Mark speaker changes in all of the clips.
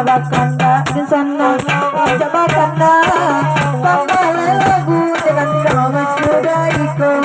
Speaker 1: Bakanda di sana coba kanda kembali lagu dengan kalau sudah ikut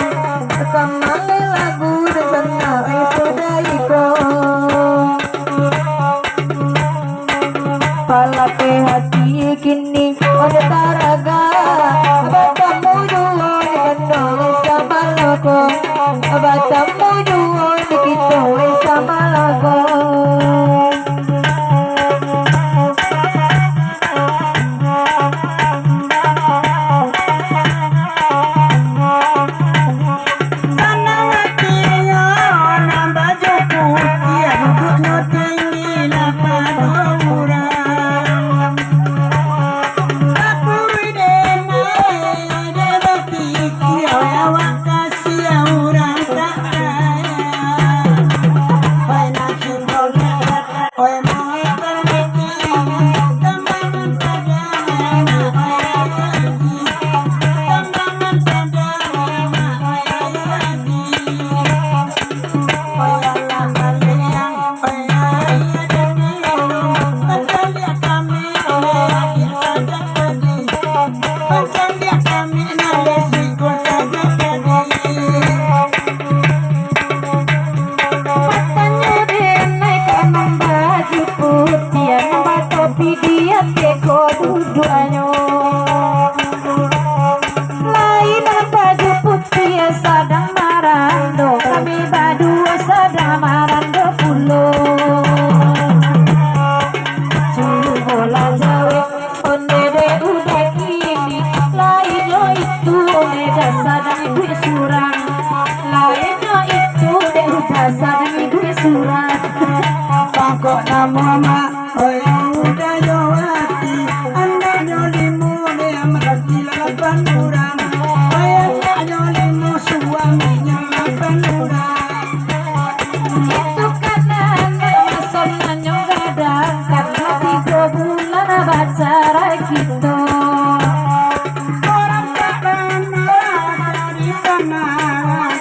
Speaker 1: jasa dan ibu surat lainnya itu dek jasa dan ibu surat
Speaker 2: pokok nama mak oi udah jawati anda jolimu dia merasi lapan orang ayahnya jolimu suaminya lapan orang
Speaker 1: itu karena masonannya gadang karena 3 bulan pacaran kita
Speaker 2: orang tak benar di sana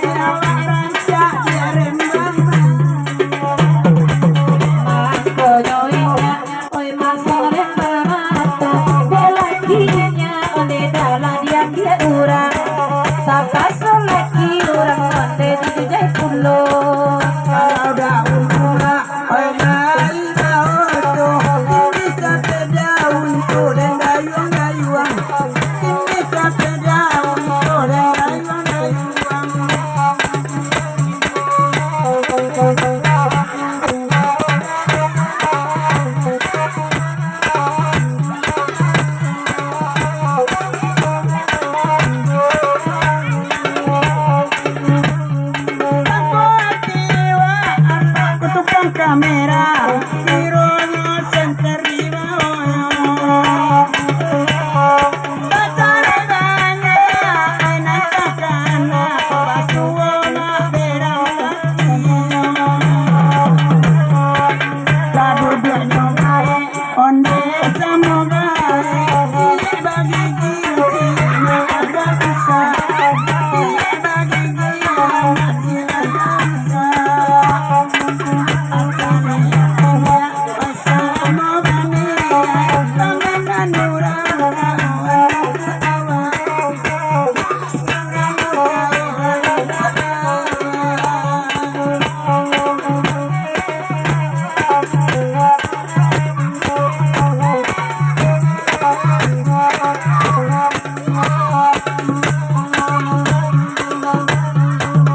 Speaker 2: jawatan cak jerembang
Speaker 1: oi masore mamato bela kinya onde dalan dia urang saka solaki urang onde dijai pulo
Speaker 2: kalau daun bunga oi nai daun ini sampai daun tuh dan dayung-dayung ini sampai daun tuh dan dayung-dayung kamera Irono center di bawah Pasare banyak anak kakana Pasuona berang Kadu duanya bae onde samoga bagi gizi agak bisa bagi gizi masih ada bisa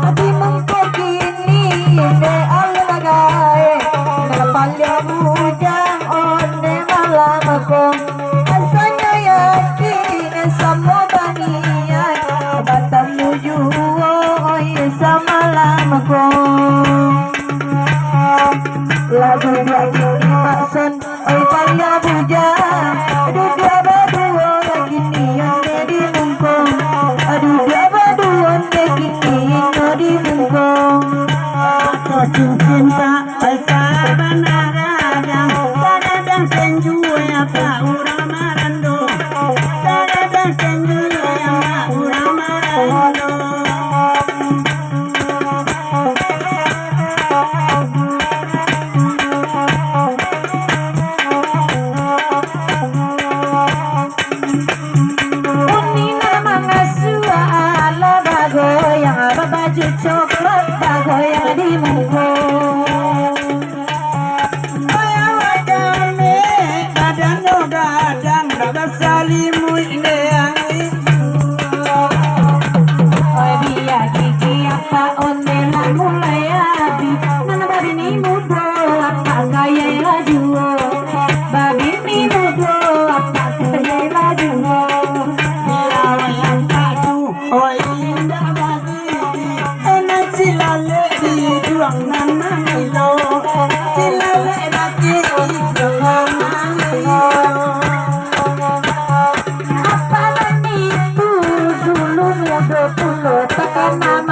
Speaker 1: tapi mengkini de alagae napalya bujang onde malam ko asanya yakin sama banian batam nuju oi sama malam ko lagu dia kini mason oi palya bujang aduh dia berdua kini yang di mumpung aduh dia berdua kini yang di mumpung
Speaker 2: cincin tak baca banaragang sadadang senjue apa urang marando sadadang senjue apa urang marando
Speaker 1: Unina mangasua ala bago yang apa baju coklat bago yang di muka
Speaker 2: salimu ini
Speaker 1: oi dia gigi apa onde la mulai abi mana babi ni mudo apa gaya laju babi ni mudo apa gaya laju
Speaker 2: yang satu oh indah bagi enak silale di juang nana milo silale bagi juang nana milo
Speaker 1: apa itu dulu muda pulau tekan nama